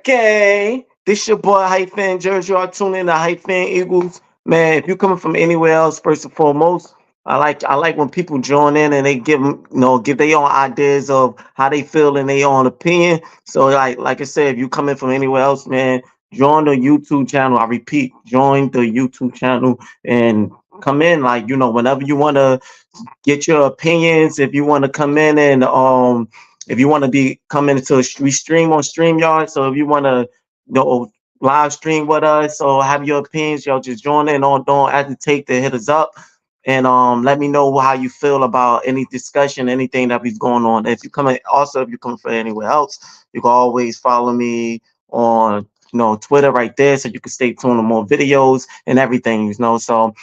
Gang. This your boy Hype Fan Jersey. I tune in to Hype Fan Eagles. Man, if you coming from anywhere else, first and foremost, I like when people join in and they give their own ideas of how they feel and their own opinion. So like I said, if you coming from anywhere else, man, join the YouTube channel. I repeat, join the YouTube channel and come in. Like, whenever you wanna get your opinions, if you want to come in and if you want to be coming to we stream on StreamYard. So if you want to live stream with us or have your opinions, y'all just join in. Don't hesitate to hit us up and let me know how you feel about any discussion, anything that is going on. If you come from anywhere else, you can always follow me on Twitter right there, so you can stay tuned to more videos and everything. So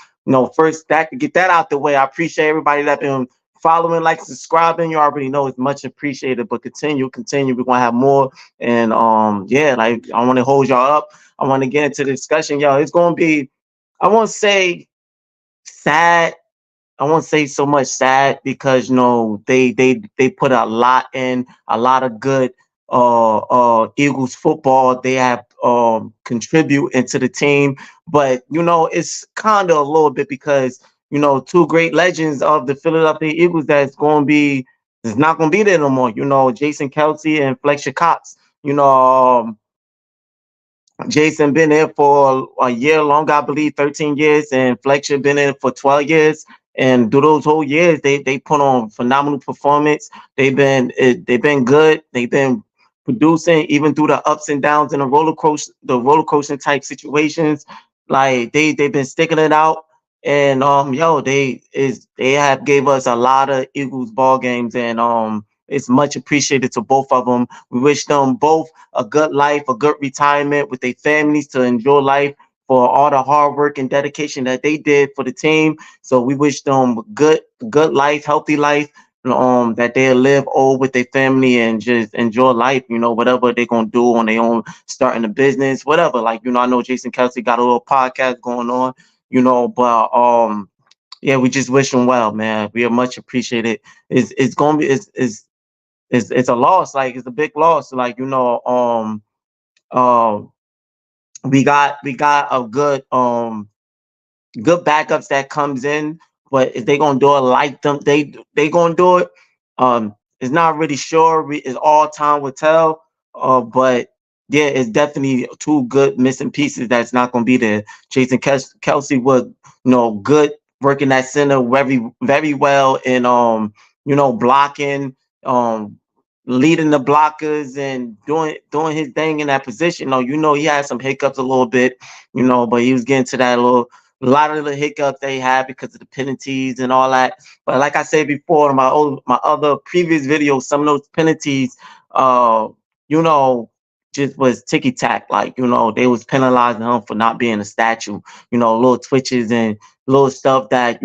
first that to get that out the way, I appreciate everybody that been following, like, subscribing. You already know it's much appreciated. But continue. We're gonna have more, and yeah, like I want to hold y'all up. I want to get into the discussion, y'all. It's gonna be, I won't say sad. I won't say so much sad because they put a lot in, a lot of good Eagles football. They have contribute into the team, but it's kind of a little bit because two great legends of the Philadelphia Eagles that's not going to be there no more. Jason Kelsey and Fletcher Cox. Jason been there for a year longer, I believe, 13 years, and Fletcher been in for 12 years. And through those whole years, they put on phenomenal performance. They've been good. They've been producing even through the ups and downs in the roller coaster type situations. Like they've been sticking it out. And they have gave us a lot of Eagles ball games, and it's much appreciated to both of them. We wish them both a good life, a good retirement with their families to enjoy life for all the hard work and dedication that they did for the team. So we wish them good life, healthy life, that they'll live old with their family and just enjoy life, whatever they're gonna do on their own, starting a business, whatever. Like, I know Jason Kelsey got a little podcast going on, but yeah, we just wish them well, man. We are much appreciated. It's gonna be it's a loss, like it's a big loss. Like, um we got a good backups that comes in, but if they gonna do it like them, they gonna do it. It's not really sure. It's all time will tell. But yeah, it's definitely two good missing pieces that's not gonna be there. Jason Kelsey was, good working that center very very well, and blocking, um leading the blockers and doing his thing in that position. He had some hiccups a little bit, but he was getting to that a lot of the hiccups they had because of the penalties and all that. But like I said before in my other previous videos, some of those penalties, you know, just was ticky tack. Like, they was penalizing him for not being a statue. Little twitches and little stuff that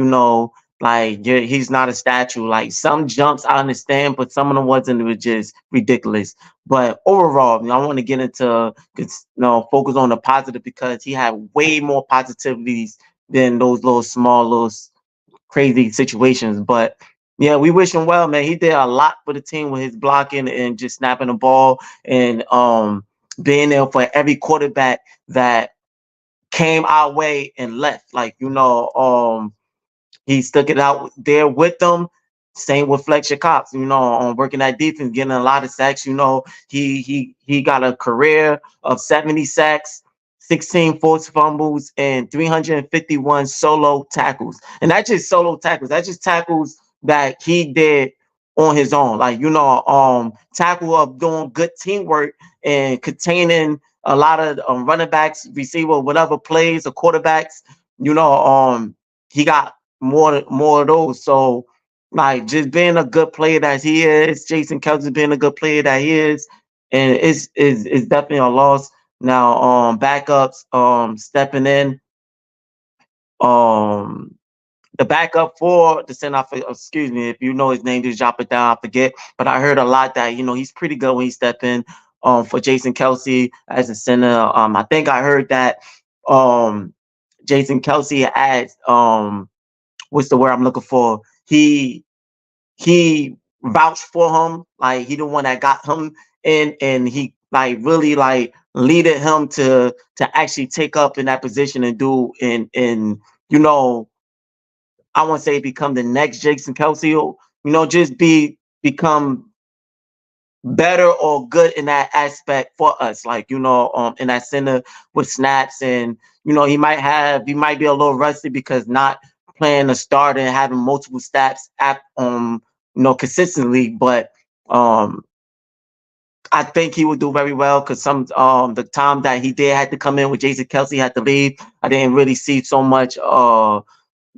like, yeah, he's not a statue. Like, some jumps I understand, but some of them wasn't. It was just ridiculous. But overall, I want to get into, focus on the positive because he had way more positivities than those little small, crazy situations. But yeah, we wish him well, man. He did a lot for the team with his blocking and just snapping the ball, and being there for every quarterback that came our way and left. Like, he stuck it out there with them. Same with Fletcher Cox, on working that defense, getting a lot of sacks. He got a career of 70 sacks, 16 forced fumbles, and 351 solo tackles. And that's just solo tackles. That's just tackles that he did on his own. Like, tackle of doing good teamwork and containing a lot of running backs, receiver, whatever plays or quarterbacks. He got more of those. So, like, just being a good player that he is, Jason Kelsey being a good player that he is, and it's definitely a loss. Now, backups stepping in. Um the backup for the center, excuse me, if you know his name, just drop it down. I forget, but I heard a lot that he's pretty good when he step in. For Jason Kelsey as a center, I think I heard that um Jason Kelsey as what's the word I'm looking for? He vouched for him, like he the one that got him and he like really like leaded him to actually take up in that position and do and you know, I want to say become the next Jason Kelsey, or just become better or good in that aspect for us, like in that center with snaps. And he might be a little rusty because not playing a start and having multiple snaps at consistently, but um I think he would do very well because the time that he did had to come in with Jason Kelsey had to leave, I didn't really see so much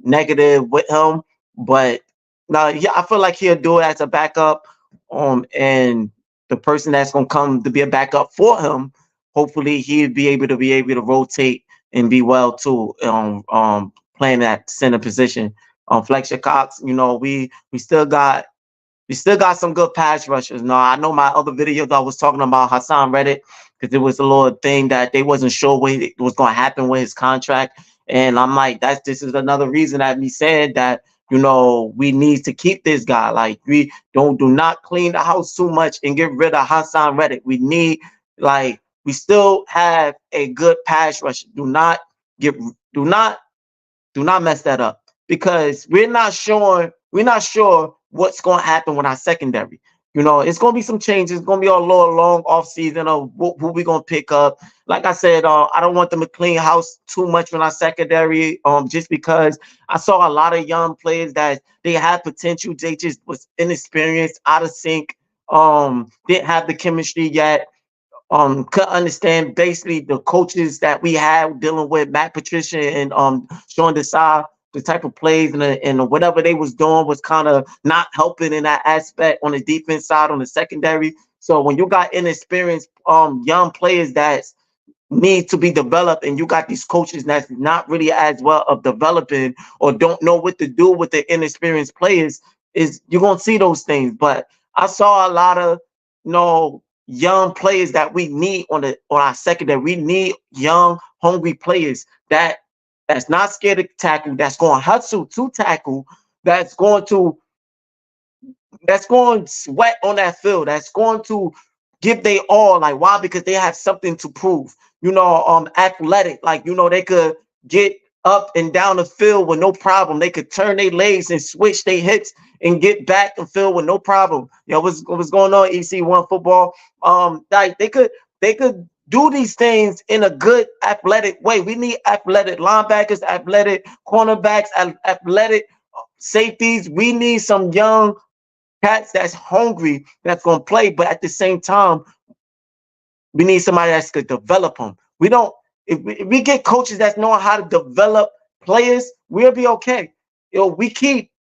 negative with him. But now, yeah, I feel like he'll do it as a backup. And the person that's gonna come to be a backup for him, hopefully he'll be able to rotate and be well too. Playing that center position. Fletcher Cox, we still got some good pass rushers. Now, I know my other videos I was talking about Haason Reddick because it was a little thing that they wasn't sure what was going to happen with his contract. And I'm like, this is another reason that me saying that, we need to keep this guy. Like, we do not clean the house too much and get rid of Haason Reddick. We need, like, we still have a good pass rush. Get, do not do not mess that up because we're not sure what's going to happen with our secondary. It's going to be some changes. It's going to be a little long off season of who we're going to pick up. Like I said, I don't want them to clean house too much with our secondary, just because I saw a lot of young players that they had potential. They just was inexperienced, out of sync, didn't have the chemistry yet. Could understand basically the coaches that we had dealing with Matt Patricia and Sean Desai, the type of plays and whatever they was doing was kind of not helping in that aspect on the defense side, on the secondary. So when you got inexperienced young players that need to be developed, and you got these coaches that's not really as well of developing or don't know what to do with the inexperienced players, is you're gonna see those things. But I saw a lot of young players that we need on our secondary. We need young, hungry players that's not scared to tackle, that's going to hustle to tackle, that's going to sweat on that field, that's going to give they all. Like, why? Because they have something to prove. Athletic, like they could get up and down the field with no problem. They could turn their legs and switch their hips and get back and field with no problem. What's going on, EC1 football? Like they could do these things in a good athletic way. We need athletic linebackers, athletic cornerbacks, athletic safeties. We need some young cats that's hungry, that's gonna play, but at the same time, we need somebody that's could develop them. We don't. If we get coaches that know how to develop players, we'll be okay. We keep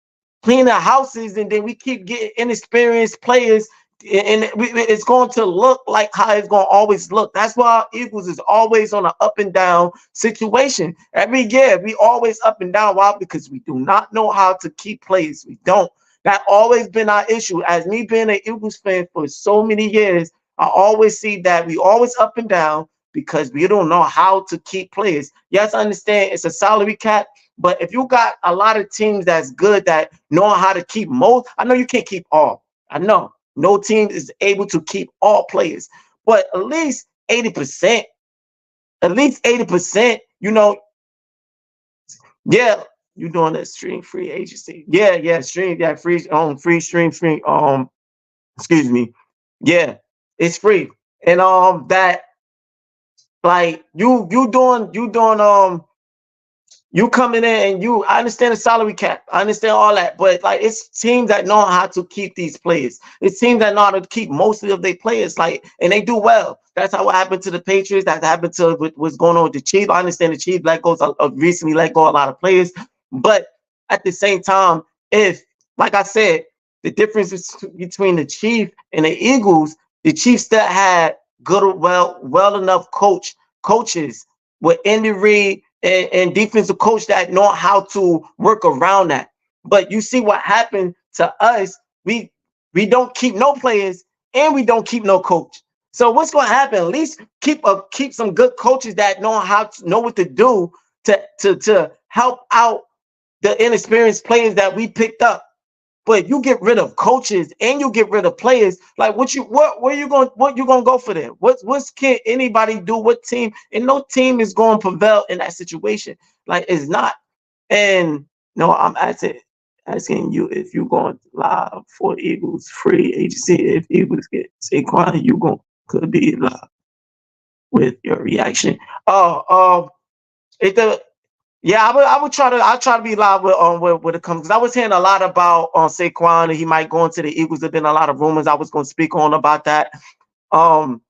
cleaning houses and then we keep getting inexperienced players, and it's going to look like how it's going to always look. That's why our Eagles is always on an up and down situation. Every year, we always up and down. Why? Because we do not know how to keep players. We don't. That always been our issue. As me being an Eagles fan for so many years, I always see that we always up and down because we don't know how to keep players. Yes, I understand it's a salary cap, but if you got a lot of teams that's good that know how to keep most, I know you can't keep all. I know no team is able to keep all players, but at least 80%, yeah, you doing that stream free agency. Yeah, stream, yeah, free stream, excuse me. Yeah, it's free. And that like you coming in and I understand the salary cap. I understand all that, but like it's teams that know how to keep these players. It's teams that know how to keep most of their players, like, and they do well. That's how it happened to the Patriots. That happened to what's going on with the Chiefs. I understand the Chiefs recently let go a lot of players, but at the same time, if like I said, the difference between the Chiefs and the Eagles, the Chiefs still had good, well enough coaches with Andy Reid and defensive coach that know how to work around that. But you see what happened to us. We don't keep no players and we don't keep no coach. So what's going to happen? At least keep some good coaches that know what to do to help out the inexperienced players that we picked up. but you get rid of coaches and you get rid of players. Like where you gonna go for them? What's can anybody do? What team? And no team is going to prevail in that situation. Like it's not. And no, I'm asking you if you going live for Eagles free agency. If Eagles get Saquon, you going could be live with your reaction. Oh, it the yeah, I'll try to be live with it comes, because I was hearing a lot about Saquon, and he might go into the Eagles. There've been a lot of rumors. I was going to speak on about that. Um,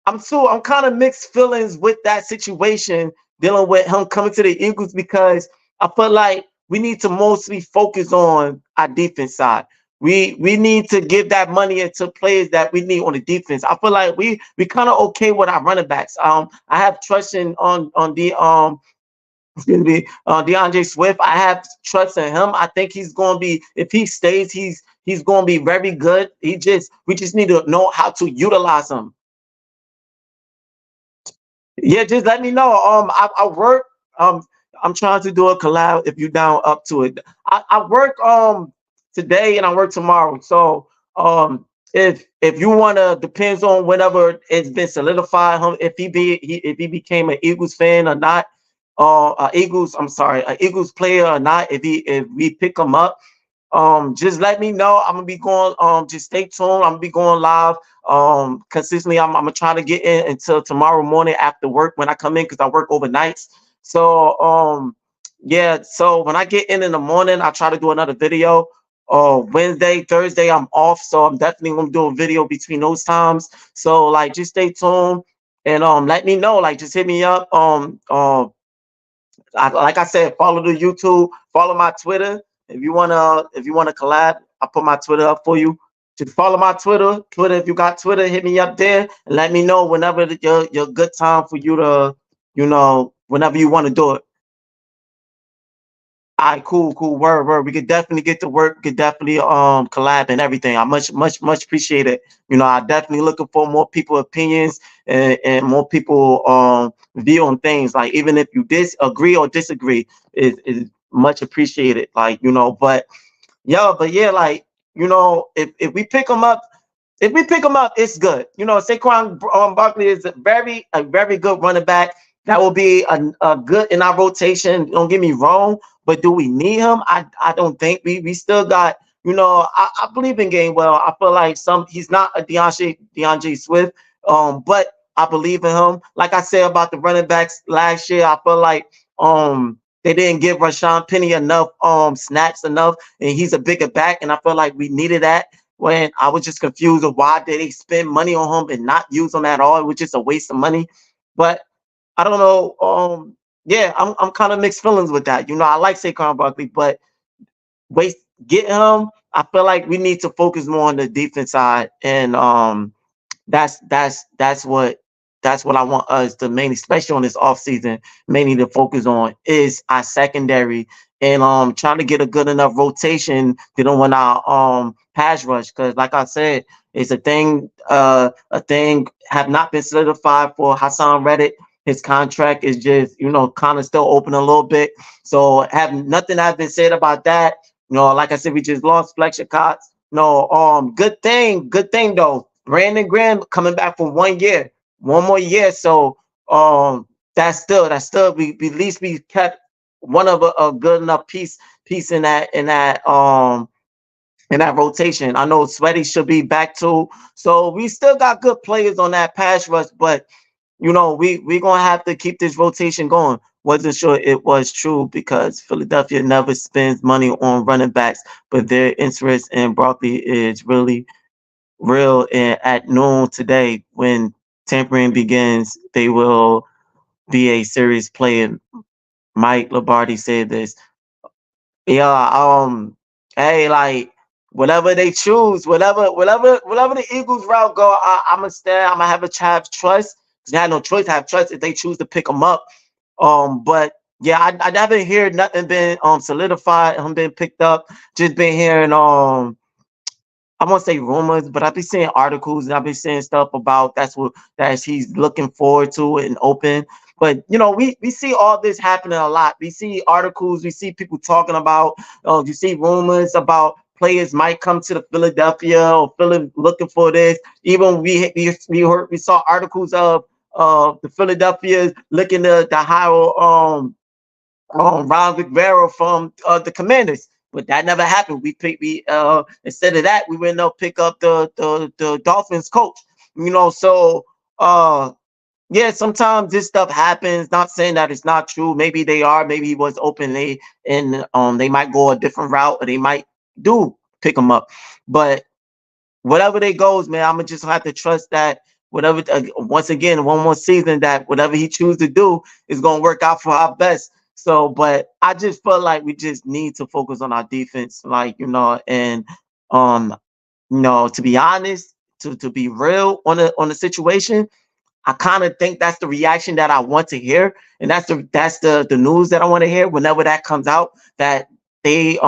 I'm kind of mixed feelings with that situation, dealing with him coming to the Eagles, because I feel like we need to mostly focus on our defense side. We need to give that money into players that we need on the defense. I feel like we kind of okay with our running backs. I have trust in on the excuse me, DeAndre Swift. I have trust in him. I think he's going to be, if he stays, he's going to be very good. We just need to know how to utilize him. Yeah, just let me know. I work. I'm trying to do a collab. If you down up to it, I work today and I work tomorrow. So if you wanna, depends on whenever it's been solidified. If he became an Eagles fan or not, a Eagles player or not. If we pick him up, just let me know. I'm gonna be going, just stay tuned. I'm gonna be going live consistently. I'm gonna try to get in until tomorrow morning after work when I come in, because I work overnights. So yeah, so when I get in the morning, I try to do another video. Wednesday, Thursday I'm off, so I'm definitely gonna do a video between those times. So like, just stay tuned and let me know. Like, just hit me up. Like I said, follow the YouTube, follow my Twitter. If you wanna collab, I put my Twitter up for you. Just follow my Twitter. If you got Twitter, hit me up there and let me know whenever your good time for you to, whenever you want to do it. All right, cool. Word. We could definitely get to work. We could definitely collab and everything. I much appreciate it. I definitely looking for more people opinions, and more people view on things. Like, even if you disagree or disagree, is much appreciated. Like, but yeah, like, if we pick them up, it's good. Saquon Barkley is a very good running back. That will be a good in our rotation. Don't get me wrong, but do we need him? I don't think we still got. I believe in Gainwell. I feel like he's not a DeAndre Swift, but I believe in him. Like I said about the running backs last year, I feel like they didn't give Rashawn Penny enough snaps enough, and he's a bigger back, and I feel like we needed that. When I was just confused of why did they spend money on him and not use him at all. It was just a waste of money. But I don't know. Yeah, I'm kind of mixed feelings with that. I like Saquon Barkley, but waste get him. I feel like we need to focus more on the defense side, and that's what I want us to mainly, especially on this offseason, mainly to focus on is our secondary, and trying to get a good enough rotation to don't want our pass rush, because like I said, it's a thing have not been solidified for Hassan Reddick. His contract is just kind of still open a little bit, so have nothing has been said about that. Like I said, we just lost Fletcher Cox. No, good thing though. Brandon Graham coming back for 1 year, one more year. So that's still we at least we kept one of a good enough piece in that rotation. I know Sweaty should be back too. So we still got good players on that pass rush, but we gonna have to keep this rotation going. Wasn't sure it was true, because Philadelphia never spends money on running backs, but their interest in Barkley is really real. And at noon today, when tampering begins, they will be a serious player. Mike Lombardi said this. Yeah, hey, like, whatever they choose, whatever the Eagles route go, I'm gonna stand. I'm gonna have trust, because they had no choice to have trust if they choose to pick them up. But yeah, I haven't heard nothing been solidified, haven't been picked up. Just been hearing I won't say rumors, but I've been seeing articles and I've been seeing stuff about that he's looking forward to and open. But we see all this happening a lot. We see articles, we see people talking about. You see rumors about players might come to the Philadelphia or Philly looking for this. Even we saw articles of the Philadelphia looking to hire Ron Rivera from the Commanders. But that never happened. We instead of that, we went up pick up the Dolphins coach. So yeah, sometimes this stuff happens. Not saying that it's not true. Maybe they are. Maybe he was openly, and they might go a different route, or they might do pick him up. But whatever they goes, man, I'm gonna just have to trust that whatever. Once again, one more season, that whatever he chooses to do is gonna work out for our best. So, but I just feel like we just need to focus on our defense, like and um, to be honest, to be real on the situation. I kind of think that's the reaction that I want to hear, and that's the news that I want to hear whenever that comes out, that they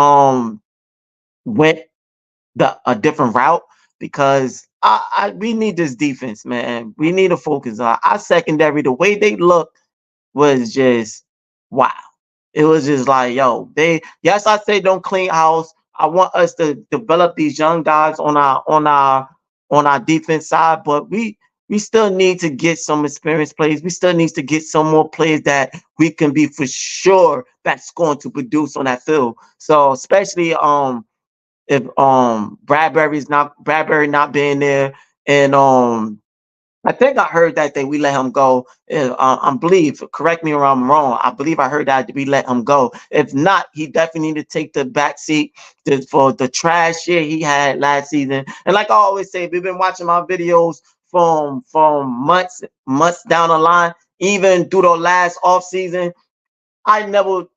went a different route, because we need this defense, man. We need to focus on our secondary. The way they look was just wow. It was just like, yo, yes, I say don't clean house. I want us to develop these young guys on our defense side, but we still need to get some experienced players. We still need to get some more players that we can be for sure that's going to produce on that field. So especially if Bradbury not being there, and I think I heard that we let him go. I believe, correct me if I'm wrong, I believe I heard that we let him go. If not, he definitely need to take the back seat for the trash year he had last season. And like I always say, if you've been watching my videos from months down the line, even through the last off season, I never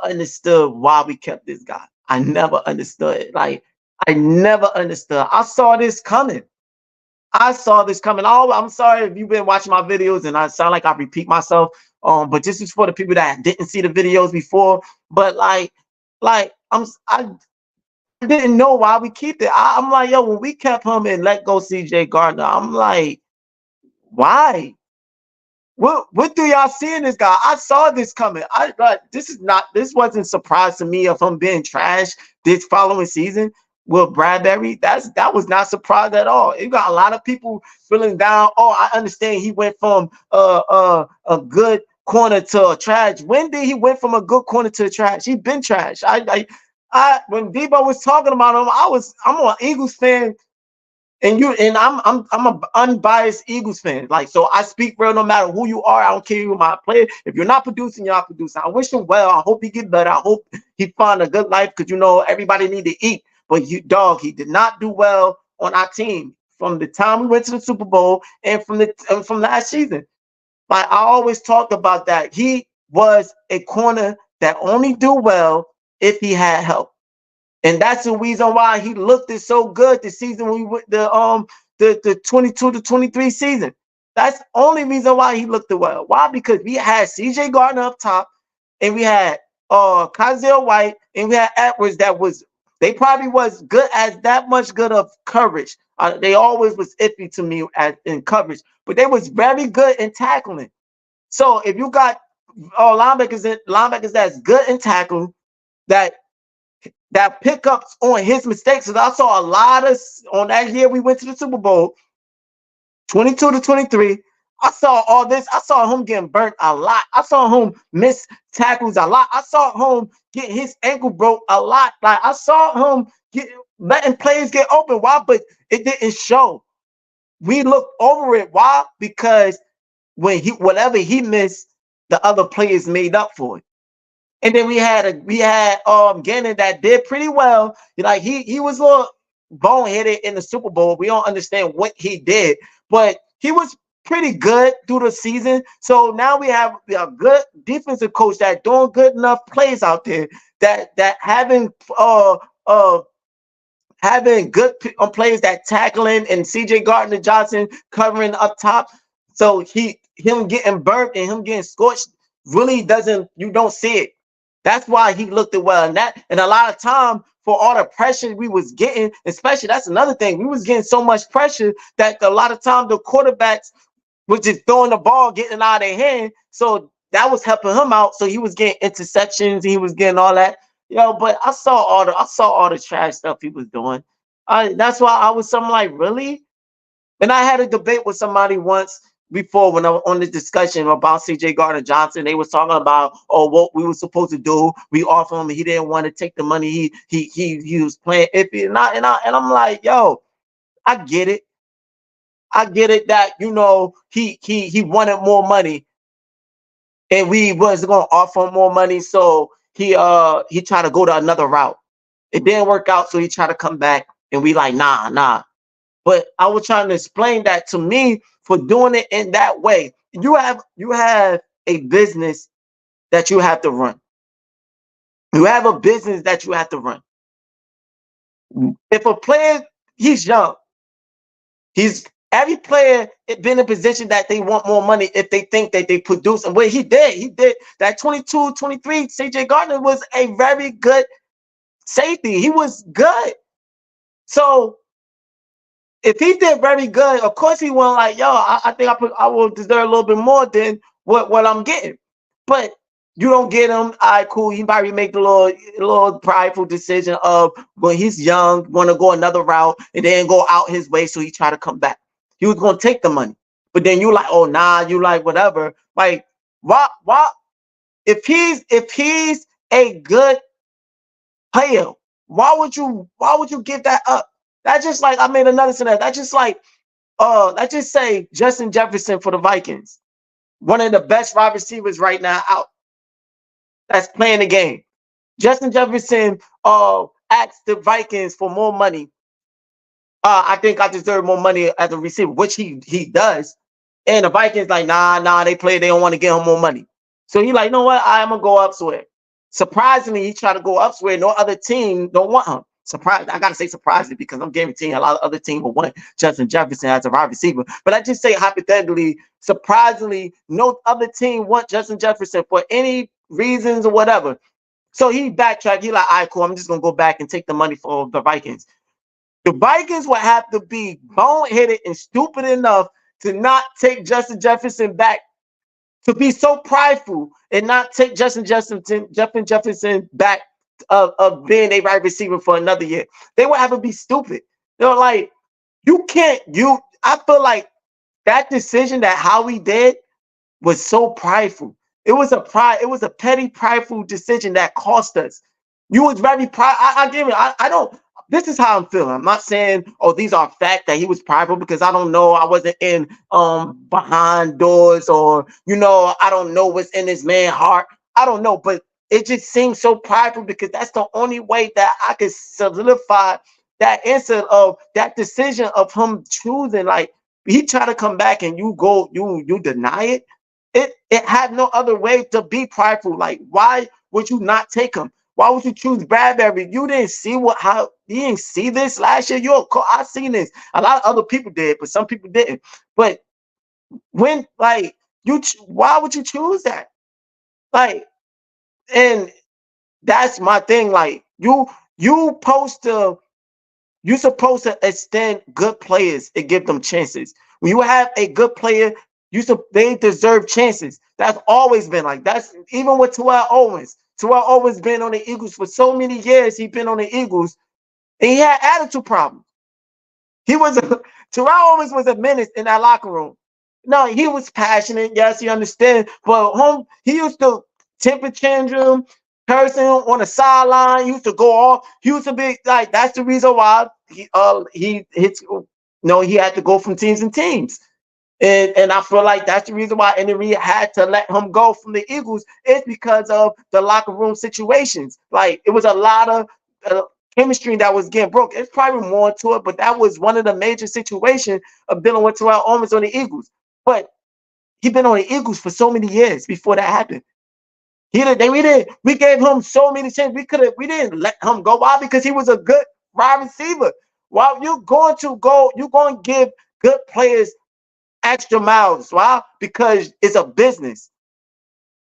understood why we kept this guy. I never understood it. Like, I never understood. I saw this coming. I saw this coming. Oh, I'm sorry if you've been watching my videos and I sound like I repeat myself. But this is for the people that didn't see the videos before. But I didn't know why we keep it. I'm like, yo, when we kept him and let go CJ Gardner, I'm like, why? What do y'all see in this guy? I saw this coming. I like this wasn't a surprise to me of him being trash this following season with Bradbury. That was not surprise at all. You got a lot of people feeling down. Oh, I understand he went from a good corner to a trash. When did he went from a good corner to a trash? He been trash. I when Debo was talking about him, I'm an Eagles fan, and I'm a unbiased Eagles fan. Like, so I speak real no matter who you are. I don't care who my player. If you're not producing, you're not producing. I wish him well. I hope he get better. I hope he find a good life, because everybody need to eat. But he did not do well on our team from the time we went to the Super Bowl and from last season. Like, I always talked about that. He was a corner that only do well if he had help. And that's the reason why he looked it so good the season we went the 22 to 23 season. That's the only reason why he looked it well. Why? Because we had CJ Gardner up top, and we had Kazil White, and we had Edwards they probably was good as that much good of coverage. They always was iffy to me in coverage, but they was very good in tackling. So if you got linebackers that's good in tackling, that pickups on his mistakes. Because I saw a lot of on that year we went to the Super Bowl, 22 to 23. I saw all this. I saw him getting burnt a lot. I saw him miss tackles a lot. I saw him get his ankle broke a lot. Like, I saw him letting players get open. Why? But it didn't show. We looked over it. Why? Because whatever he missed, the other players made up for it. And then we had Gannon that did pretty well. Like, he was a little boneheaded in the Super Bowl. We don't understand what he did, but he was pretty good through the season. So now we have a good defensive coach that doing good enough plays out there, that having good players that tackling, and CJ Gardner Johnson covering up top. So him getting burnt and him getting scorched really you don't see it. That's why he looked it well. And a lot of time, for all the pressure we was getting, especially, that's another thing. We was getting so much pressure that a lot of time the quarterbacks was just throwing the ball, getting out of their hand. So that was helping him out. So he was getting interceptions. He was getting all that. Yo, but I saw all the trash stuff he was doing. That's why I was something like, really? And I had a debate with somebody once before when I was on the discussion about CJ Gardner Johnson. They was talking about, oh, what we were supposed to do. We offered him, he didn't want to take the money. He was playing iffy, and I'm like, yo, I get it. I get it that he wanted more money, and we was gonna offer him more money, so he tried to go to another route. It didn't work out, so he tried to come back, and we like, nah, nah. But I was trying to explain that to me for doing it in that way. You have a business that you have to run. You have a business that you have to run. If a player, he's young, he's every player been in a position that they want more money if they think that they produce. And what he did that 22, 23. CJ Gardner was a very good safety. He was good. So if he did very good, of course he won. Like, yo, I think I will deserve a little bit more than what I'm getting. But you don't get him. All right, cool. He probably make the little prideful decision of when he's young, want to go another route and then go out his way. So he try to come back. He was gonna take the money, but then you like, oh nah, you like whatever. Like, why? If he's a good player, why would you give that up? That's just like, I made another scenario. That's just like, let's just say Justin Jefferson for the Vikings, one of the best wide receivers right now out that's playing the game. Justin Jefferson asked the Vikings for more money. I think I deserve more money as a receiver, which he does. And the Vikings like, nah, they don't want to give him more money. So he like, you know what? I'm gonna go elsewhere. Surprisingly, he tried to go elsewhere. No other team don't want him. Surprise! I gotta say surprisingly because I'm guaranteeing a lot of other teams will want Justin Jefferson as a wide receiver. But I just say hypothetically, surprisingly, no other team want Justin Jefferson for any reasons or whatever. So he backtracked. He like, all right, cool. I'm just gonna go back and take the money for the Vikings. The Vikings would have to be boneheaded and stupid enough to not take Justin Jefferson back, to be so prideful and not take Jefferson back of being a wide receiver for another year. They would have to be stupid. They're like, you can't. I feel like that decision that Howie did was so prideful. It was a petty, prideful decision that cost us. You was very pride. I give it. I don't. This is how I'm feeling. I'm not saying, oh, these are fact that he was prideful, because I don't know. I wasn't in behind doors, or I don't know what's in this man's heart. I don't know, but it just seems so prideful, because that's the only way that I could solidify that answer of that decision of him choosing. Like, he tried to come back and you deny it. It had no other way to be prideful. Like, why would you not take him? Why would you choose Bradbury? You didn't see you didn't see this last year. I seen this. A lot of other people did, but some people didn't. But when, like, why would you choose that? Like, and that's my thing. Like, you supposed to extend good players and give them chances. When you have a good player, they deserve chances. That's always been like. That's even with Terrell Owens. Terrell Owens been on the Eagles for so many years. He been on the Eagles, and he had attitude problems. Terrell Owens was a menace in that locker room. No, he was passionate. Yes, he understand. But he used to temper tantrum, cursing on the sideline. He used to go off. He used to be like, that's the reason why he had to go from teams and teams. And I feel like that's the reason why Andy Reid had to let him go from the Eagles, is because of the locker room situations. Like, it was a lot of chemistry that was getting broke. It's probably more to it, but that was one of the major situations of dealing with Terrell Owens on the Eagles. But he'd been on the Eagles for so many years before that happened. We gave him so many chances. We didn't let him go. Why? Because he was a good wide receiver. While you're going to give good players extra miles. Why? Because it's a business.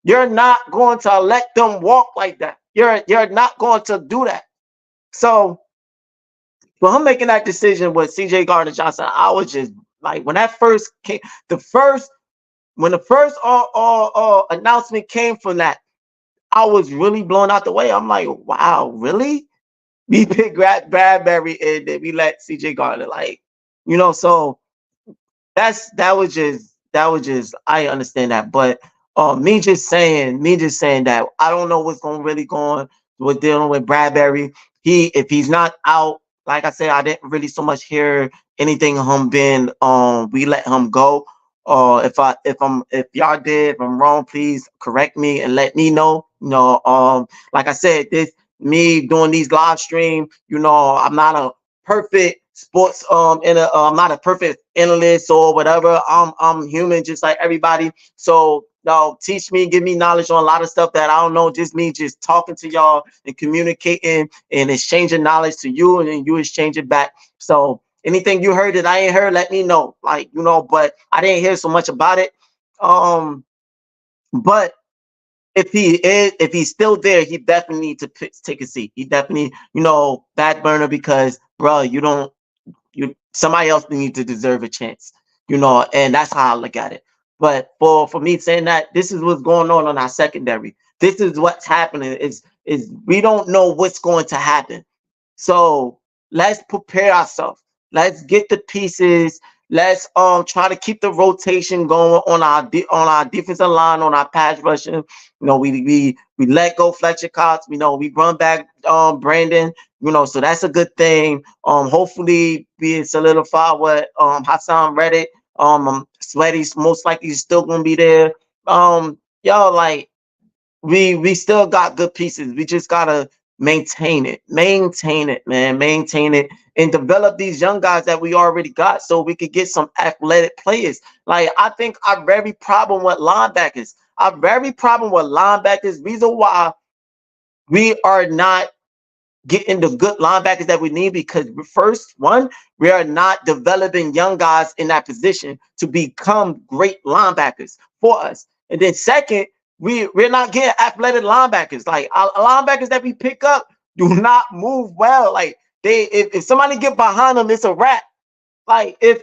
You're not going to let them walk like that. You're not going to do that. So for him making that decision with CJ Gardner Johnson, I was just like, when that first came, when the first announcement came from that, I was really blown out the way. I'm like, wow, really? We picked Bradbury and then we let CJ Gardner, like, so that was just I understand that. But me just saying that I don't know what's going really going with dealing with Bradbury. If he's not out, like I said, I didn't really so much hear anything of him being we let him go. If y'all did, if I'm wrong, please correct me and let me know. Like I said, this me doing these live stream, I'm not a perfect sports I'm not a perfect analyst or whatever. I'm human just like everybody. So y'all teach me, give me knowledge on a lot of stuff that I don't know. Just me just talking to y'all and communicating and exchanging knowledge to you, and then you exchange it back. So anything you heard that I ain't heard, let me know. Like, but I didn't hear so much about it. But if he's still there, he definitely need to take a seat. He definitely, back burner, because bro, somebody else needs to deserve a chance, and that's how I look at it. But for me saying that, this is what's going on our secondary. This is what's happening. Is we don't know what's going to happen. So let's prepare ourselves. Let's get the pieces. Let's try to keep the rotation going on our defensive line, on our pass rushing. We let go Fletcher Cox. We run back Brandon. So that's a good thing. Hopefully we solidify what Hassan Reddick. Sweaty's most likely still gonna be there. Like we still got good pieces. We just gotta maintain it, man. Maintain it and develop these young guys that we already got, so we could get some athletic players. Like, I think our very problem with linebackers. Reason why we are not getting the good linebackers that we need, because first one, we are not developing young guys in that position to become great linebackers for us. And then second, we're not getting athletic linebackers. Like, our linebackers that we pick up do not move well. Like, if somebody get behind them, it's a wrap. Like, if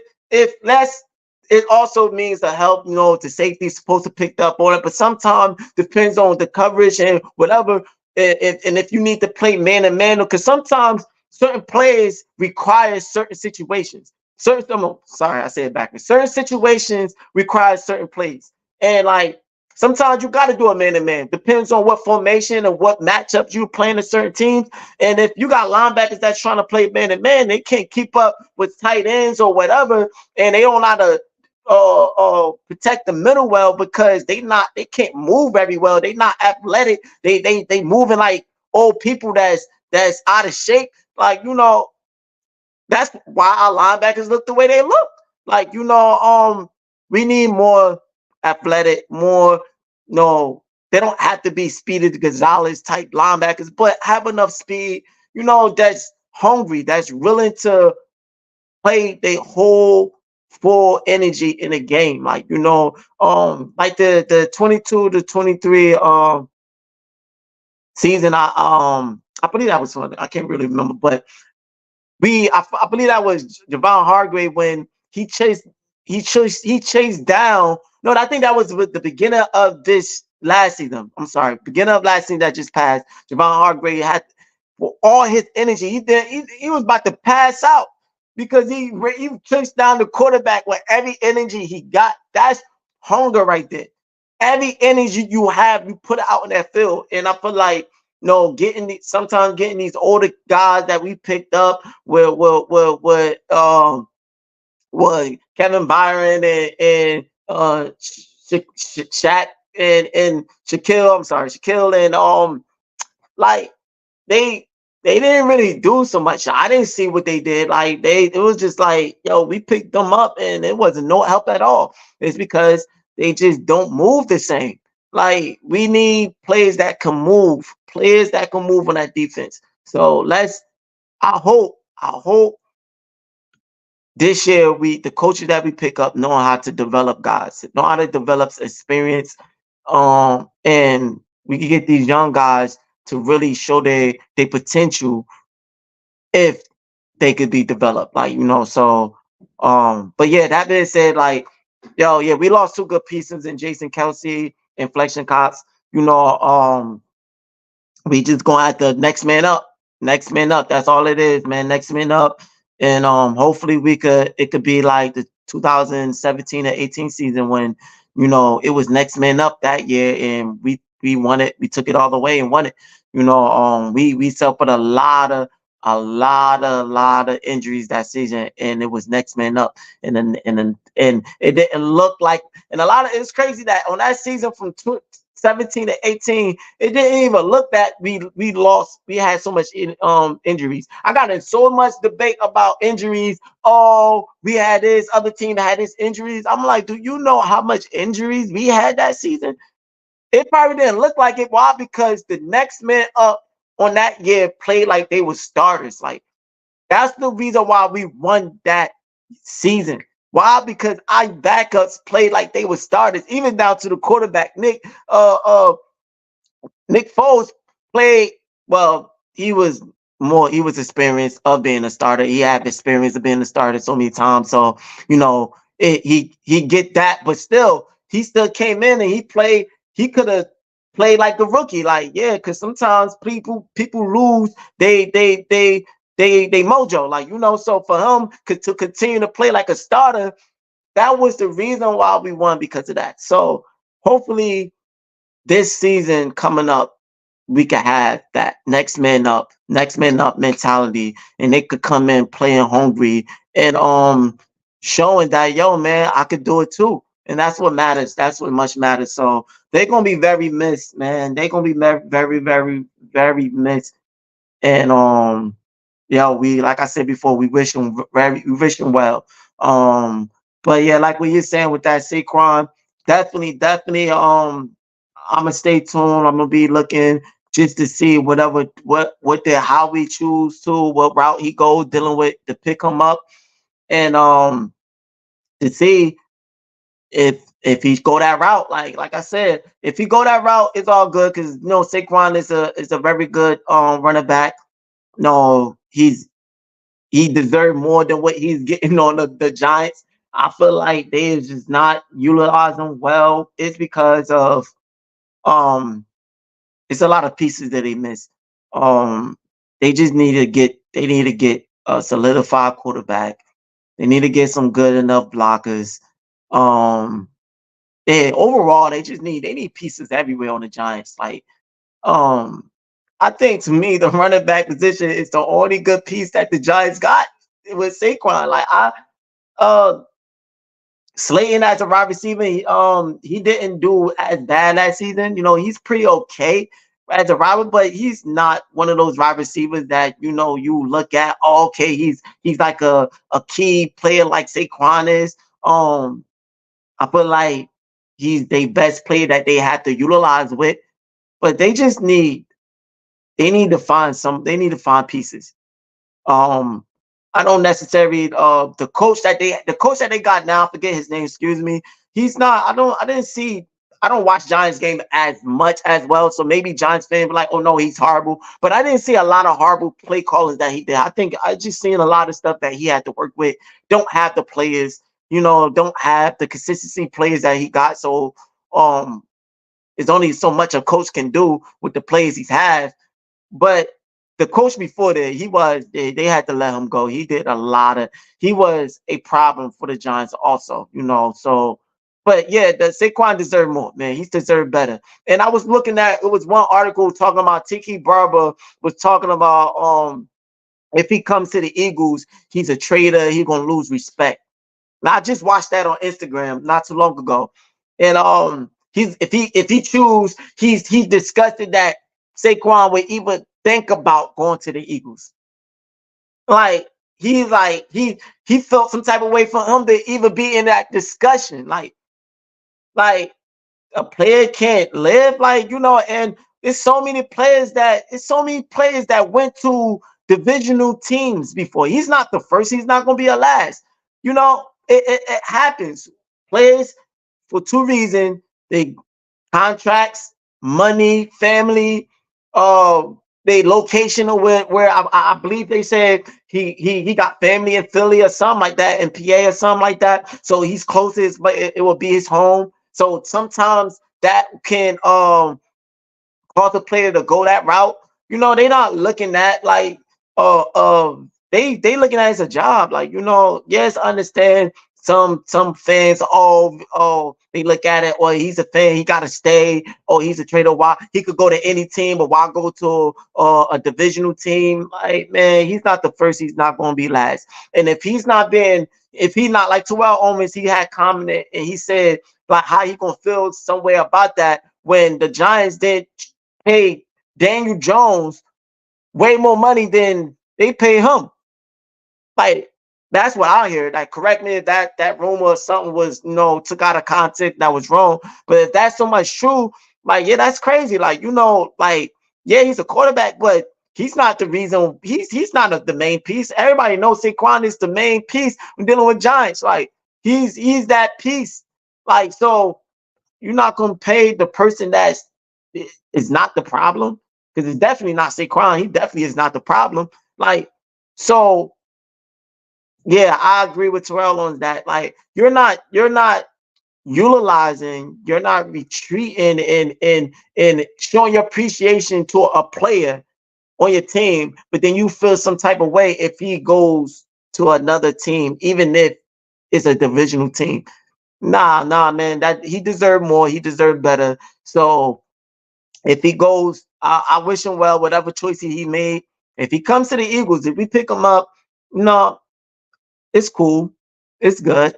that's it also means the help, the safety is supposed to pick up on it, but sometimes depends on the coverage and whatever. And if you need to play man to man, because sometimes certain plays require certain situations. Sorry, I said it backwards. Certain situations require certain plays, and like sometimes you got to do a man to man. Depends on what formation and what matchups you playing in certain teams. And if you got linebackers that's trying to play man to man, they can't keep up with tight ends or whatever, and they don't know how to protect the middle well, because they can't move very well. They not athletic. They moving like old people that's out of shape. Like, that's why our linebackers look the way they look. Like, we need more athletic, more, they don't have to be Speedy Gonzalez type linebackers, but have enough speed, that's hungry, that's willing to play their whole full energy in a game. Like, like the 22 to 23 season, I believe that was fun. I can't really remember, but I believe that was Javon Hargrave when he chased down. No, I think that was with the beginning of this last season. I'm sorry, beginning of last season that just passed. Javon Hargrave had, for all his energy, he was about to pass out, because he chased down the quarterback with every energy he got. That's hunger right there. Every energy you have, you put it out in that field. And I feel like, sometimes getting these older guys that we picked up with Kevin Byron and Shaq and Shaquille. I'm sorry, Shaquille, and like they didn't really do so much. I didn't see what they did. Like, it was just like, we picked them up and it wasn't no help at all. It's because they just don't move the same. Like, we need players that can move, on that defense. So I hope this year the coaches that we pick up know how to develop guys, know how to develop experience, and we can get these young guys to really show their potential, if they could be developed. Like, so but yeah, that being said, like, yeah, we lost two good pieces in Jason Kelce and Flexion Cox. We just going at the next man up. Next man up. That's all it is, man. Next man up. And hopefully it could be like the 2017 or 18 season when, it was next man up that year and we won it. We took it all the way and won it. We suffered a lot of injuries that season, and it was next man up. And it didn't look like, and it's crazy that on that season from 17 to 18, it didn't even look that we lost. We had so much injuries. I got in so much debate about injuries. Oh, we had this other team that had this injuries. I'm like, do you know how much injuries we had that season? It probably didn't look like it. Why? Because the next man up on that year played like they were starters. Like, that's the reason why we won that season. Why? Because our backups played like they were starters, even down to the quarterback. Nick Foles played well. He was experienced of being a starter. He had experience of being a starter so many times. So he get that, but still he still came in and he played. He could have played like a rookie. Like, yeah, because sometimes people lose. They mojo. Like, so for him to continue to play like a starter, that was the reason why we won, because of that. So hopefully this season coming up, we could have that next man up mentality, and they could come in playing hungry and showing that, yo, man, I could do it too. And that's what matters. That's what much matters. So they're gonna be very missed, man. They're gonna be very, very, very missed. And yeah, we, like I said before, we wish him well. Um, but yeah, like what you're saying with that Saquon, definitely. I'm gonna stay tuned. I'm gonna be looking just to see how we choose to, what route he goes, dealing with to pick him up, and to see if he go that route. Like I said, if he go that route, it's all good because Saquon is a very good running back. No, he deserved more than what he's getting on the Giants. I feel like they is just not utilizing well. It's because of um it's a lot of pieces that they missed. Um they need to get a solidified quarterback. They need to get some good enough blockers. Um and overall they need pieces everywhere on the Giants. Like, um I think, to me, the running back position is the only good piece that the Giants got with Saquon. Like, uh Slayton as a wide receiver, he didn't do as bad that season. He's pretty okay as a wide, but he's not one of those wide receivers that you look at. Oh, okay, he's like a key player like Saquon is. I feel like he's the best player that they have to utilize with, but they need to find pieces. Um, I don't necessarily the coach that they got now, I forget his name, excuse me. He's not I didn't see I don't watch Giants game as much as well. So maybe Giants fans be like, oh no, he's horrible. But I didn't see a lot of horrible play callers that he did. I think I just seen a lot of stuff that he had to work with. Don't have the players, don't have the consistency players that he got. So um it's only so much a coach can do with the players he's had. But the coach before that, they had to let him go. He was a problem for the Giants also. So, but yeah, the Saquon deserved more, man. He deserved better. And I was looking at, it was one article talking about Tiki Barber was talking about if he comes to the Eagles, he's a traitor, he's gonna lose respect. Now I just watched that on Instagram not too long ago. And if he choose, he's disgusted that Saquon would even think about going to the Eagles. Like he felt some type of way for him to even be in that discussion. Like a player can't live, and it's so many players that went to divisional teams before. He's not the first, he's not gonna be a last. It happens. Players, for two reasons, they contracts, money, family, uh, they location of where I believe they said he got family in Philly or something like that, in PA or something like that. So he's closest, but it will be his home. So sometimes that can cause a player to go that route. They not looking at like they looking at it as a job. Like, yes, understand some fans, they look at it, or he's a fan, he gotta stay, or he's a trader. Why he could go to any team, but why go to a divisional team? Like, man, he's not the first, he's not gonna be last. And if he's not like Terrell Owens, he had commented and he said like how he gonna feel somewhere about that when the Giants did pay Daniel Jones way more money than they pay him. Like, that's what I hear. Like, correct me if that rumor or something was took out of context that was wrong. But if that's so much true, like, yeah, that's crazy. Like, like, yeah, he's a quarterback, but he's not the reason. He's not the main piece. Everybody knows Saquon is the main piece when dealing with Giants. Like, he's that piece. Like, so you're not gonna pay the person that's is not the problem, because it's definitely not Saquon. He definitely is not the problem. Like, so yeah, I agree with Terrell on that. Like, you're not utilizing, you're not retreating and showing your appreciation to a player on your team, but then you feel some type of way if he goes to another team, even if it's a divisional team. Nah, man, that he deserved more, he deserved better. So if he goes, I wish him well, whatever choice he made. If he comes to the Eagles, if we pick him up, no, it's cool. It's good.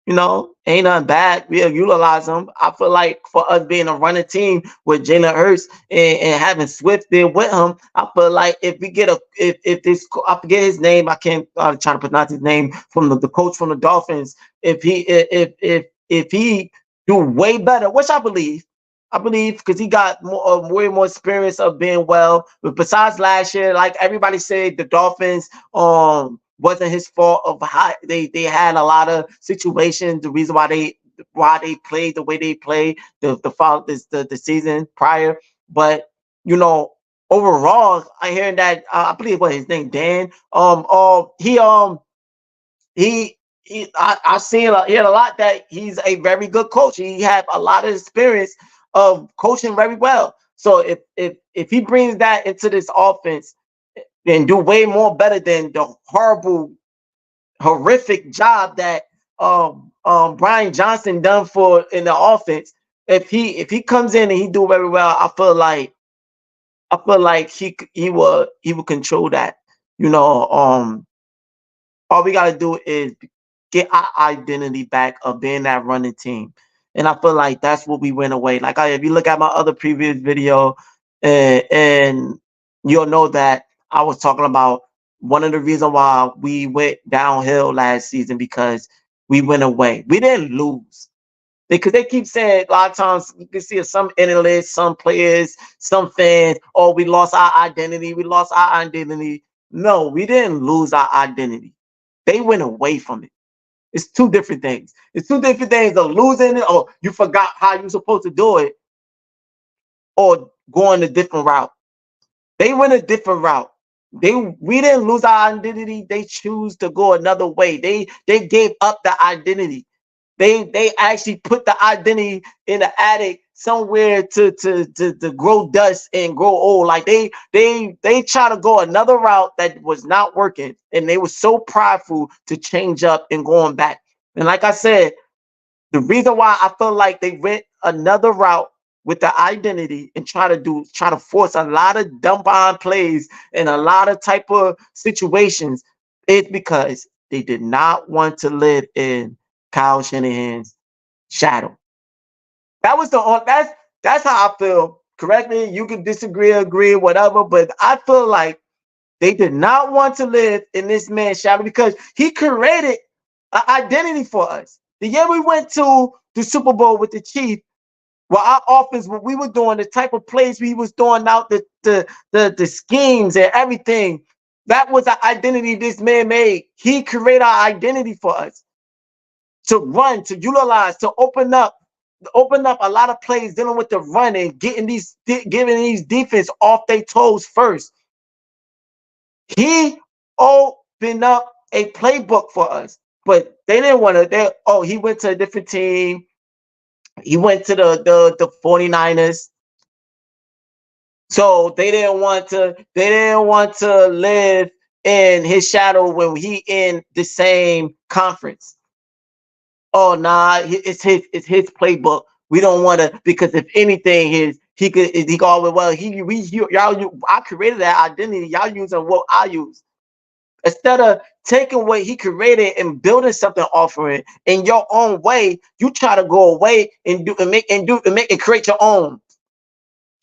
Ain't nothing bad. We'll utilize them. I feel like for us being a running team with Jalen Hurts and having Swift there with him, I feel like if we get if this, I forget his name, I can't try to pronounce his name, from the coach from the Dolphins. If he do way better, which I believe because he got way more experience of being well. But besides last year, like everybody said, the Dolphins wasn't his fault of how they had a lot of situations. The reason why they played the way they played the season prior, but you know overall, I hearing that I believe what his name Dan I seen he had a lot that he's a very good coach. He had a lot of experience of coaching very well. So if he brings that into this offense and do way more better than the horrific job that Brian Johnson done for in the offense. If he comes in and he do very well, I feel like he will control that. All we gotta do is get our identity back of being that running team. And I feel like that's what we went away. Like if you look at my other previous video, and you'll know that I was talking about one of the reasons why we went downhill last season, because we went away. We didn't lose. Because they keep saying a lot of times you can see some analysts, some players, some fans, oh, we lost our identity. We lost our identity. No, we didn't lose our identity. They went away from it. It's two different things. It's two different things of losing it, or you forgot how you're supposed to do it, or going a different route. They went a different route. We didn't lose our identity. They choose to go another way. They gave up the identity. They actually put the identity in the attic somewhere to grow dust and grow old. Like they try to go another route that was not working, and they were so prideful to change up and going back. And like I said, the reason why I feel like they went another route with the identity and try to force a lot of dump on plays and a lot of type of situations is because they did not want to live in Kyle Shanahan's shadow. That was that's how I feel. Correct me, you can disagree, agree, whatever, but I feel like they did not want to live in this man's shadow because he created an identity for us. The year we went to the Super Bowl with the Chiefs, well, our offense, what we were doing, the type of plays we was throwing out, the schemes and everything, that was the identity this man made. He created our identity for us to run, to utilize, to open up a lot of plays dealing with the run and giving these defense off their toes first. He opened up a playbook for us, but they didn't want to. He went to a different team. He went to the 49ers. So they didn't want to live in his shadow when he in the same conference. Oh nah, it's his playbook. We don't want to, because if anything, he could always, well, I created that identity. Y'all using what I use. Instead of taking what he created and building something off of it in your own way, you try to go away and create your own.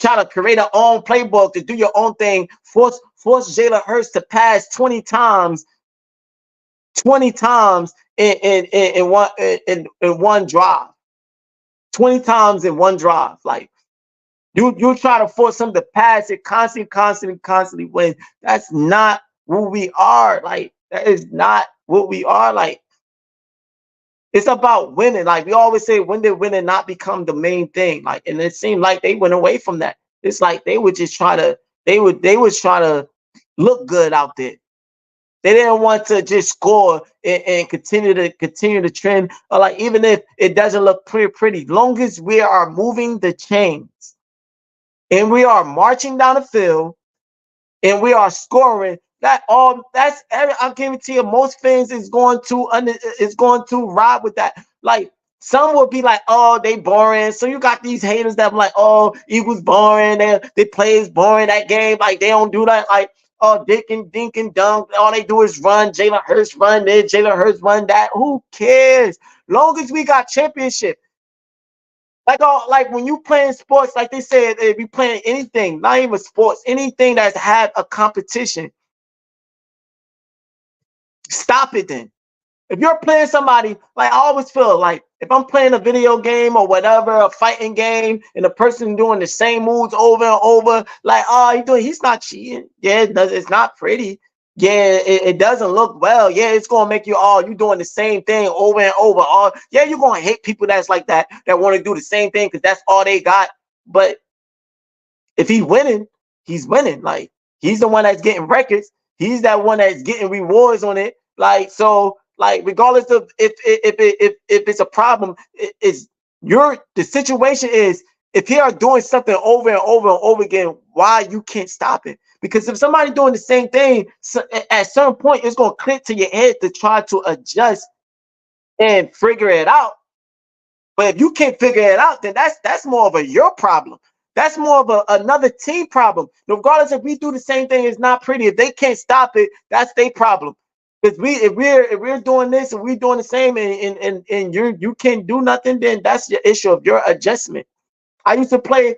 Try to create an own playbook to do your own thing. Force Jalen Hurts to pass 20 times in one drive. 20 times in one drive. Like you try to force them to pass it constantly when that's not who we are. Like that is not what we are. Like it's about winning. Like we always say, when did winning not become the main thing? Like, and it seemed like they went away from that. It's like they would just try to they was trying to look good out there. They didn't want to just score and continue the trend. Or like, even if it doesn't look pretty, long as we are moving the chains and we are marching down the field and we are scoring, I guarantee you most fans is going to ride with that. Like some will be like, oh, they boring. So you got these haters that be like, oh, Eagles boring, they plays boring, that game, like they don't do that. Like, oh, Dick and Dink and Dunk, all they do is run. Jalen Hurts run this, Jalen Hurts run that. Who cares? Long as we got championship. Like when you playing sports, like they said, if you playing anything, not even sports, anything that's had a competition, stop it then. If you're playing somebody, like I always feel like if I'm playing a video game or whatever, a fighting game, and the person doing the same moves over and over, like, oh, he's not cheating. Yeah, it's not pretty. Yeah, it doesn't look well. Yeah, it's gonna make you, oh, you doing the same thing over and over. Oh, yeah, you're gonna hate people that's like that want to do the same thing because that's all they got. But if he's winning. Like he's the one that's getting records. He's that one that's getting rewards on it. Like so, like regardless of if it's a problem, it's the situation is, if you are doing something over and over and over again, why you can't stop it? Because if somebody doing the same thing, so at some point it's gonna click to your head to try to adjust and figure it out. But if you can't figure it out, then that's more of a your problem. That's more of another team problem. Regardless if we do the same thing, it's not pretty. If they can't stop it, that's their problem. Because if we're doing this and we're doing the same, and you can't do nothing, then that's your issue of your adjustment. I used to play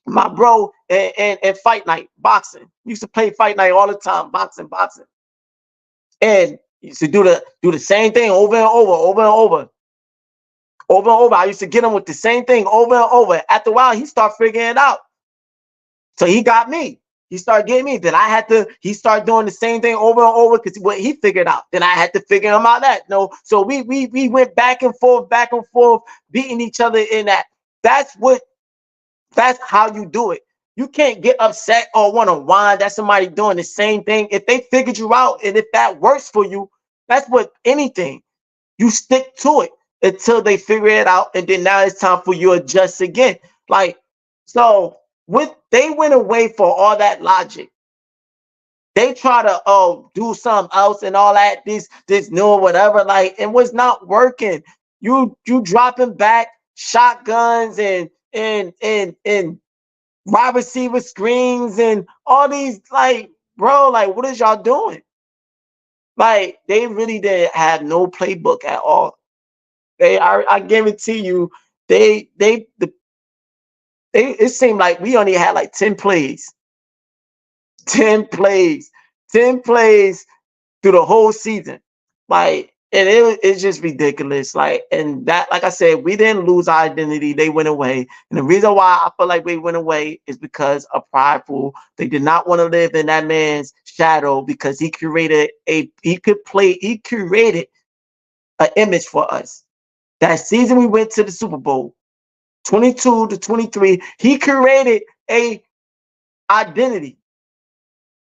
my bro and fight night boxing. Used to play fight night all the time, boxing. And used to do the same thing over and over. I used to get him with the same thing over and over. After a while, he started figuring it out. So he got me. He started getting me. Then he started doing the same thing over and over because what he figured out. Then I had to figure him out that. No, so we went back and forth, beating each other in that. That's how you do it. You can't get upset or want to whine. That's somebody doing the same thing. If they figured you out and if that works for you, that's what anything. You stick to it until they figure it out, and then now it's time for you to adjust again. Like so, they went away for all that logic. They try to do something else and all that. This new whatever, like it was not working. You dropping back shotguns and wide receiver screens and all these, like, bro, like what is y'all doing? Like they really did have no playbook at all. I guarantee you, they they the they it seemed like we only had like 10 plays, 10 plays, 10 plays through the whole season. Like, and it's just ridiculous. Like, and that, like I said, we didn't lose our identity. They went away. And the reason why I feel like we went away is because of prideful. They did not want to live in that man's shadow because he created an image for us. That season we went to the Super Bowl, 22 to 23, he created a identity.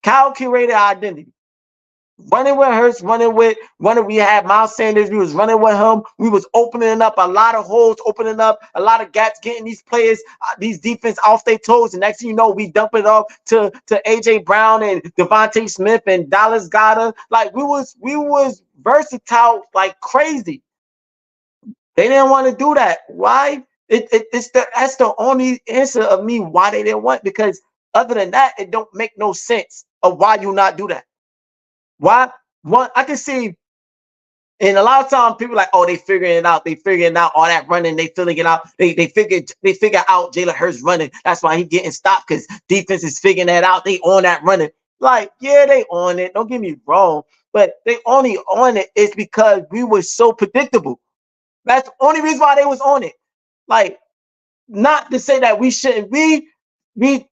Kyle curated identity. Running with Hurts, running. We had Miles Sanders. We was running with him. We was opening up a lot of holes, opening up a lot of gaps, getting these players, these defense off their toes. And next thing you know, we dump it off to AJ Brown and Devontae Smith and Dallas Goedert. Like we was versatile like crazy. They didn't want to do that. Why? That's the only answer of me why they didn't want, because other than that, it don't make no sense of why you not do that. Why? One, I can see, and a lot of times people like, oh, they figuring it out. They figuring out all that running. They filling it out. They figure out Jalen Hurts running. That's why he getting stopped, because defense is figuring that out. They on that running. Like, yeah, they on it. Don't get me wrong, but they only on it is because we were so predictable. That's the only reason why they was on it. Like, not to say that we shouldn't. We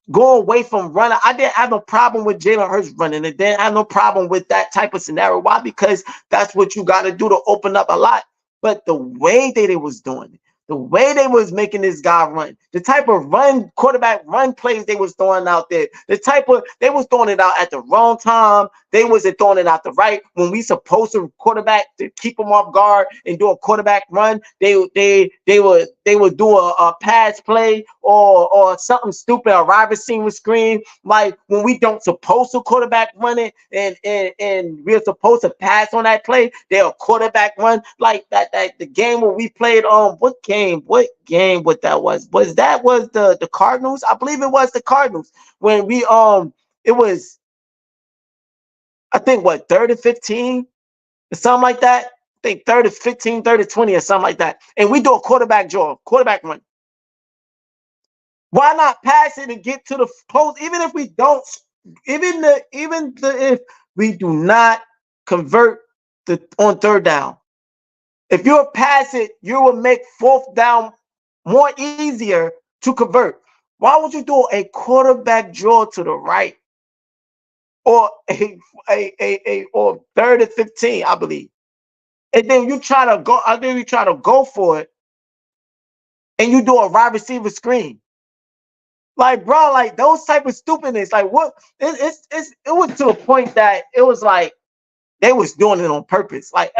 go away from running. I didn't have a problem with Jalen Hurts running. And didn't have no problem with that type of scenario. Why? Because that's what you got to do to open up a lot. But the way that they was doing it, the way they was making this guy run, the type of quarterback run plays they was throwing out there, the type of, they was throwing it out at the wrong time. They wasn't throwing it out the right when we supposed to quarterback to keep them off guard and do a quarterback run. They would do a pass play or something stupid, a wide receiver screen, like when we don't supposed to quarterback run it and we're supposed to pass on that play. They'll quarterback run like that. The game where we played what game what that was the Cardinals. I believe it was the Cardinals when we it was, I think, what, 30-15 or something like that. I think 30-15, 30-20 or something like that. And we do a quarterback run. Why not pass it and get to the post? Even if we don't, if we do not convert on third down. If you'll pass it, you will make fourth down more easier to convert. Why would you do a quarterback draw to the right? Or or 30-15, I believe. And then you try to go, I think you try to go for it, and you do a wide receiver screen. Like, bro, like those type of stupidness. Like, what? It was to a point that it was like they was doing it on purpose. Like,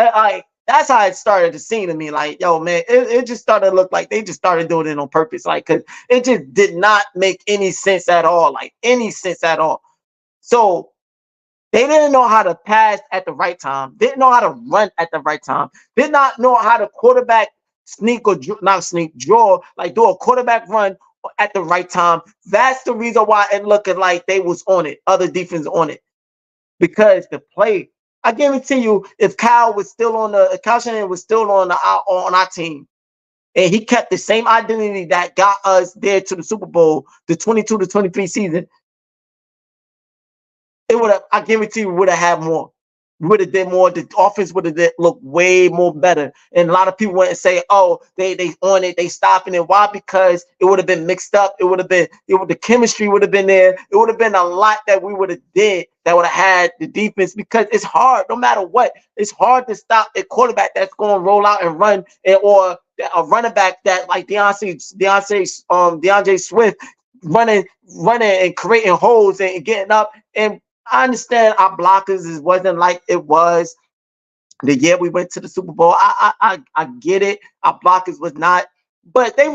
that's how it started to seem to me. Like, yo, man, it just started to look like they just started doing it on purpose. Like, cause it just did not make any sense at all. Like, any sense at all. So they didn't know how to pass at the right time. Didn't know how to run at the right time. Did not know how to quarterback sneak or not sneak, draw, like do a quarterback run at the right time. That's the reason why it looked like they was on it. Other defense on it. Because the play, I guarantee you, if Kyle Shanahan was still on our team, and he kept the same identity that got us there to the Super Bowl, the 22-23 season, it would have, I guarantee you, would have had more. Would have did more. The offense would have looked way more better. And a lot of people went and say, "Oh, they on it, they stopping it." Why? Because it would have been mixed up. The chemistry would have been there. It would have been a lot that we would have did that would have had the defense, because it's hard. No matter what, it's hard to stop a quarterback that's going to roll out and run, or a running back that like DeAndre Swift running and creating holes and getting up. And I understand our blockers wasn't like it was the year we went to the Super Bowl. I get it. Our blockers was not, but they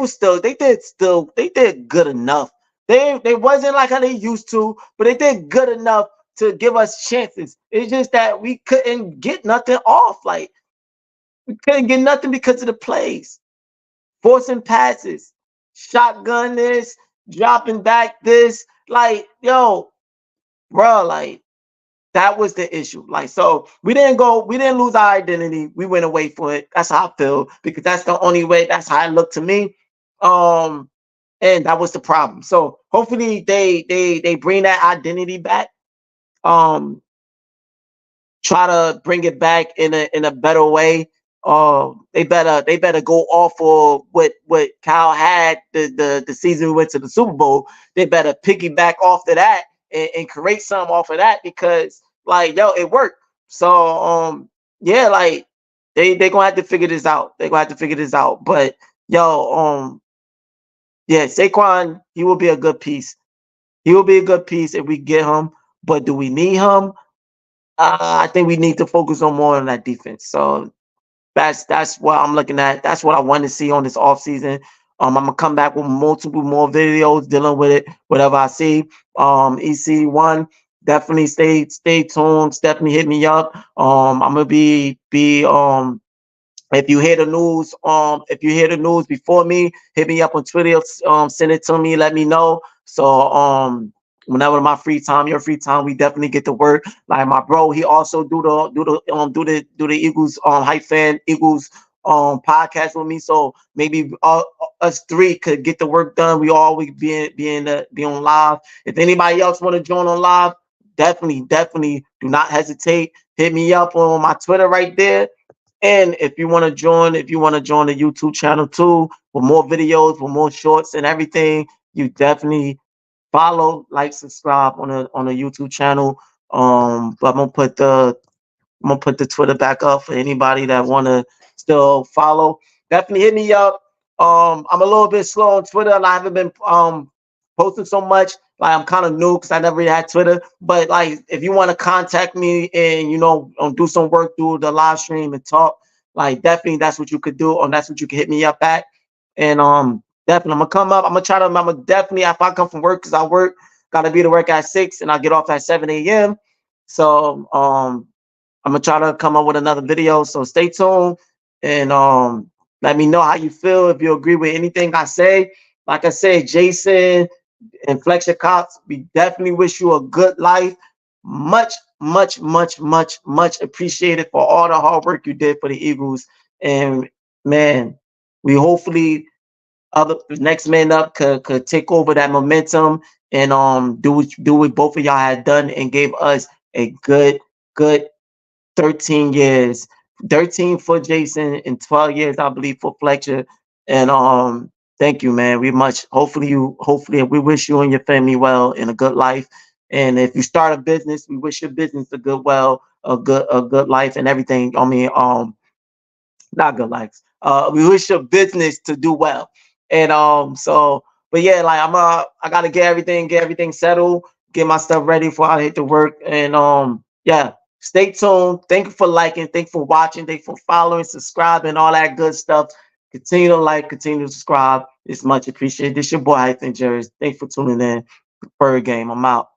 did good enough. They wasn't like how they used to, but they did good enough to give us chances. It's just that we couldn't get nothing off. Like, we couldn't get nothing because of the plays, forcing passes, shotgun this, dropping back this. Like, yo, bro, like, that was the issue. Like, so we didn't lose our identity. We went away for it. That's how I feel, because that's the only way. That's how it looked to me. And that was the problem. So hopefully they bring that identity back. Try to bring it back in a better way. They better go off of what Kyle had the season we went to the Super Bowl. They better piggyback off of that and create something off of that, because, like, yo, it worked. So yeah, like, they gonna have to figure this out. They're gonna have to figure this out. But yo, yeah, Saquon, he will be a good piece. He will be a good piece if we get him. But do we need him? I think we need to focus on more on that defense. So that's what I'm looking at. That's what I want to see on this offseason. I'm gonna come back with multiple more videos dealing with it, whatever I see. EC1, definitely stay tuned. Stephanie hit me up. I'm gonna be if you hear the news, if you hear the news before me, hit me up on Twitter, send it to me, let me know. So whenever my free time, your free time, we definitely get to work. Like my bro, he also do the Eagles hype fan Eagles podcast with me. So maybe us three could get the work done. We always be on live. If anybody else want to join on live, definitely do not hesitate. Hit me up on my Twitter right there. And if you want to join, the YouTube channel too, with more videos, with more shorts and everything, you definitely follow, like, subscribe on the YouTube channel. But I'm gonna put the Twitter back up for anybody that wanna still follow. Definitely hit me up. I'm a little bit slow on Twitter. I haven't been posting so much. Like I'm kind of new because I never really had Twitter. But like, if you want to contact me and do some work through the live stream and talk, like definitely that's what you could do, or that's what you can hit me up at. And definitely I'm gonna come up. I'm gonna try to. I'm gonna definitely, if I come from work, because I work, gotta be to work at 6 and I get off at 7 a.m. So I'm gonna try to come up with another video. So stay tuned and let me know how you feel, if you agree with anything I say. Like I said, Jason and Fletcher Cox, we definitely wish you a good life. Much, much, much, much, much appreciated for all the hard work you did for the Eagles. And man, we hopefully other next man up could take over that momentum and do what both of y'all had done and gave us a good 13 years, 13 for Jason and 12 years, I believe, for Fletcher. And thank you, man. We much hopefully we wish you and your family well in a good life. And if you start a business, we wish your business a good life and everything. I mean, not good life. We wish your business to do well. And but yeah, like I gotta get everything settled, get my stuff ready before I hit the work. And yeah, stay tuned. Thank you for liking, thank you for watching, thank you for following, subscribing, all that good stuff. Continue to like, continue to subscribe. It's much appreciated. This your boy Hyphen Jerry. Thanks for tuning in. Bird Game. I'm out.